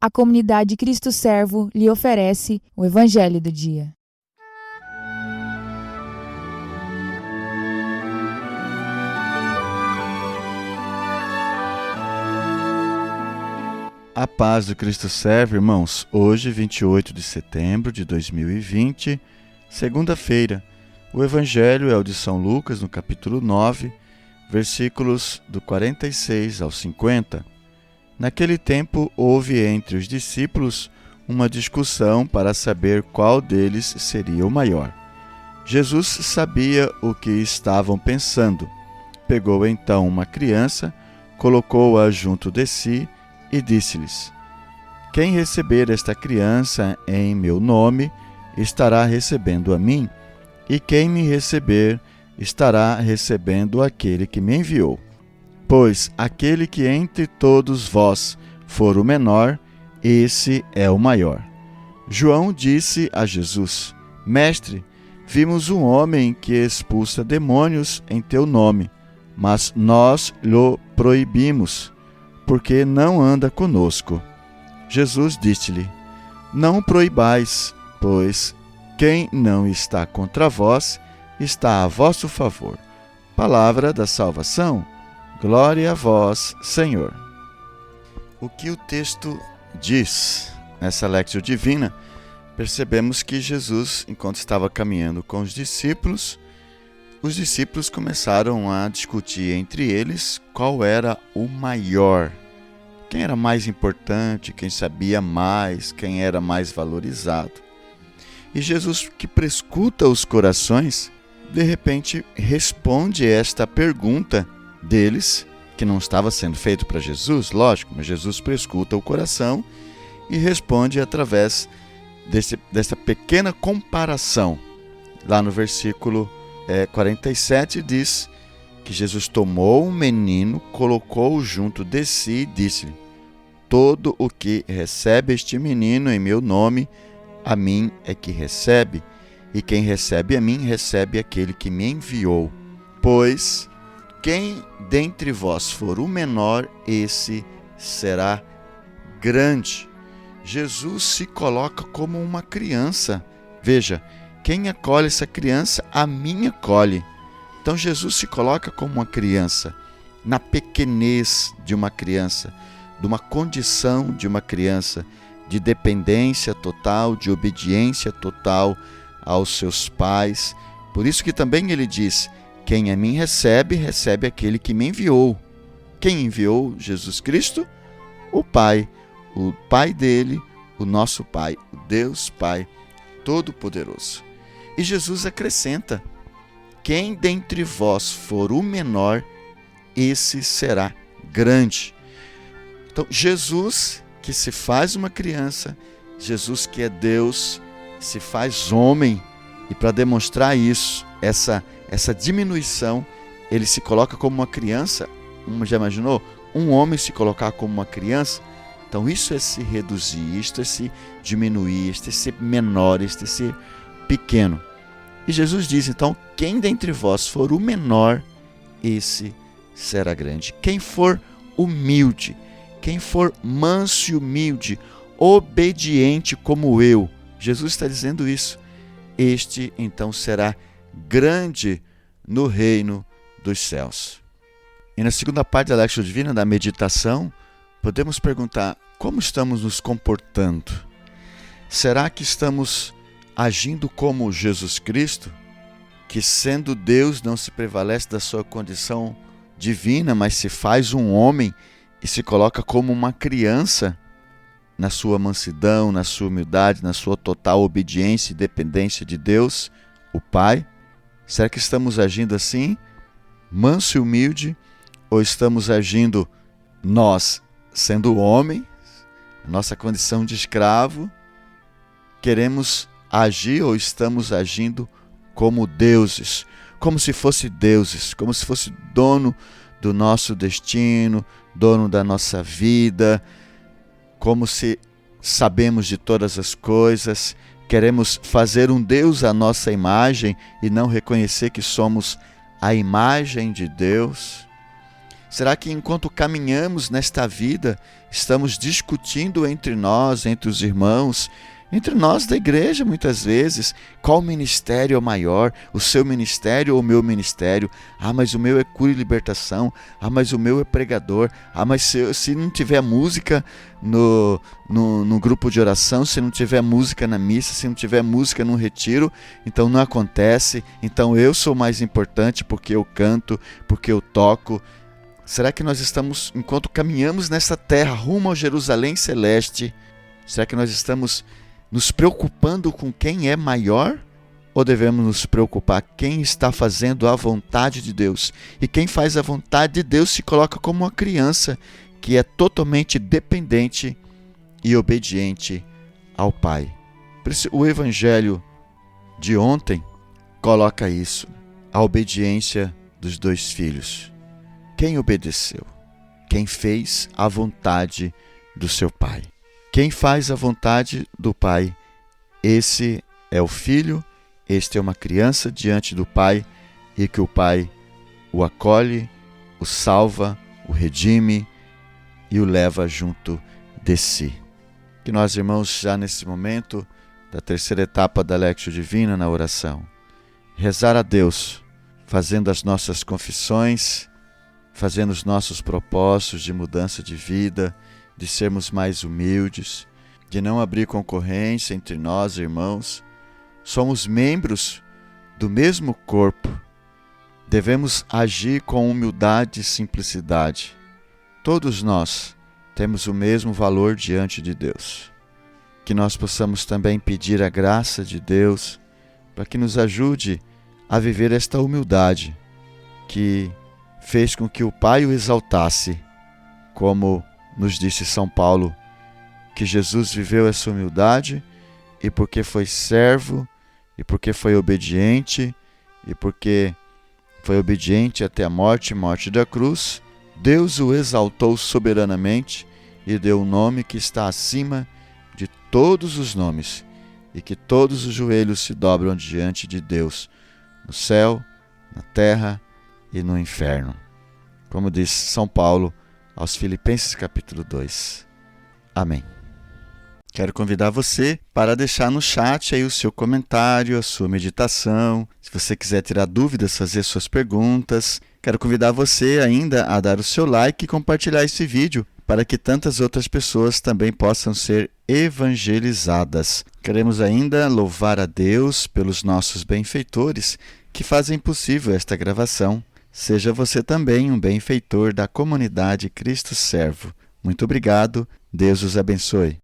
a comunidade Cristo Servo lhe oferece o Evangelho do Dia. A paz do Cristo Servo, irmãos. Hoje, 28 de setembro de 2020, segunda-feira. O Evangelho é o de São Lucas, no capítulo 9, versículos do 46 ao 50. Naquele tempo, houve entre os discípulos uma discussão para saber qual deles seria o maior. Jesus sabia o que estavam pensando. Pegou então uma criança, colocou-a junto de si e disse-lhes: Quem receber esta criança em meu nome, estará recebendo a mim, e quem me receber, estará recebendo aquele que me enviou. Pois aquele que entre todos vós for o menor, esse é o maior. João disse a Jesus: Mestre, vimos um homem que expulsa demônios em teu nome, mas nós lhe proibimos, porque não anda conosco. Jesus disse-lhe: Não proibais, pois quem não está contra vós, está a vosso favor. Palavra da salvação. Glória a vós, Senhor. O que o texto diz nessa Lectio Divina? Percebemos que Jesus, enquanto estava caminhando com os discípulos começaram a discutir entre eles qual era o maior. Quem era mais importante, quem sabia mais, quem era mais valorizado. E Jesus, que prescuta os corações, de repente responde esta pergunta deles, que não estava sendo feito para Jesus, lógico, mas Jesus prescuta o coração e responde através dessa pequena comparação. Lá no versículo 47 diz que Jesus tomou um menino, colocou-o junto de si e disse-lhe: Todo o que recebe este menino em meu nome, a mim é que recebe, e quem recebe a mim, recebe aquele que me enviou. Pois quem dentre vós for o menor, esse será grande. Jesus se coloca como uma criança. Veja, quem acolhe essa criança, a mim acolhe. Então Jesus se coloca como uma criança, na pequenez de uma criança, de uma condição de uma criança, de dependência total, de obediência total aos seus pais. Por isso que também ele diz: quem a mim recebe, recebe aquele que me enviou. Quem enviou Jesus Cristo? O Pai dele, o nosso Pai, o Deus Pai Todo-Poderoso. E Jesus acrescenta: quem dentre vós for o menor, esse será grande. Então, Jesus, que se faz uma criança, Jesus que é Deus, se faz homem, e para demonstrar isso, essa diminuição, ele se coloca como uma criança. Já imaginou? Um homem se colocar como uma criança? Então isso é se reduzir, isto é se diminuir, isto é ser menor, isto é ser pequeno. E Jesus diz, então, quem dentre vós for o menor, esse será grande. Quem for humilde, quem for manso e humilde, obediente como eu, Jesus está dizendo isso, este então será grande no reino dos céus. E na segunda parte da Lectio Divina, da meditação, podemos perguntar: como estamos nos comportando? Será que estamos agindo como Jesus Cristo, que sendo Deus não se prevalece da sua condição divina, mas se faz um homem e se coloca como uma criança na sua mansidão, na sua humildade, na sua total obediência e dependência de Deus, o Pai? Será que estamos agindo assim, manso e humilde, ou estamos agindo nós, sendo homem, nossa condição de escravo, queremos agir ou estamos agindo como deuses, como se fosse deuses, como se fosse dono do nosso destino, dono da nossa vida, como se sabemos de todas as coisas, queremos fazer um Deus à nossa imagem e não reconhecer que somos a imagem de Deus. Será que enquanto caminhamos nesta vida, estamos discutindo entre nós, entre os irmãos, entre nós da igreja muitas vezes, qual ministério é o maior, o seu ministério ou o meu ministério? Ah, mas o meu é cura e libertação. Ah, mas o meu é pregador. Ah, mas se não tiver música no grupo de oração, se não tiver música na missa, se não tiver música no retiro, então não acontece. Então eu sou mais importante porque eu canto, porque eu toco. Será que nós estamos, enquanto caminhamos nessa terra rumo ao Jerusalém celeste, será que nós estamos nos preocupando com quem é maior? Ou devemos nos preocupar quem está fazendo a vontade de Deus? E quem faz a vontade de Deus se coloca como uma criança que é totalmente dependente e obediente ao Pai. Por isso, o Evangelho de ontem coloca isso, a obediência dos dois filhos. Quem obedeceu? Quem fez a vontade do seu Pai. Quem faz a vontade do Pai, esse é o Filho, este é uma criança diante do Pai e que o Pai o acolhe, o salva, o redime e o leva junto de si. Que nós, irmãos, já nesse momento da terceira etapa da Lectio Divina na oração, rezar a Deus, fazendo as nossas confissões, fazendo os nossos propósitos de mudança de vida, de sermos mais humildes, de não abrir concorrência entre nós, irmãos. Somos membros do mesmo corpo. Devemos agir com humildade e simplicidade. Todos nós temos o mesmo valor diante de Deus. Que nós possamos também pedir a graça de Deus para que nos ajude a viver esta humildade que fez com que o Pai o exaltasse, como nos disse São Paulo, que Jesus viveu essa humildade e porque foi servo, e porque foi obediente, e porque foi obediente até a morte da cruz, Deus o exaltou soberanamente e deu um nome que está acima de todos os nomes, e que todos os joelhos se dobram diante de Deus, no céu, na terra e no inferno. Como diz São Paulo aos Filipenses capítulo 2. Amém. Quero convidar você para deixar no chat aí o seu comentário, a sua meditação. Se você quiser tirar dúvidas, fazer suas perguntas. Quero convidar você ainda a dar o seu like e compartilhar esse vídeo para que tantas outras pessoas também possam ser evangelizadas. Queremos ainda louvar a Deus pelos nossos benfeitores que fazem possível esta gravação. Seja você também um benfeitor da comunidade Cristo Servo. Muito obrigado. Deus os abençoe.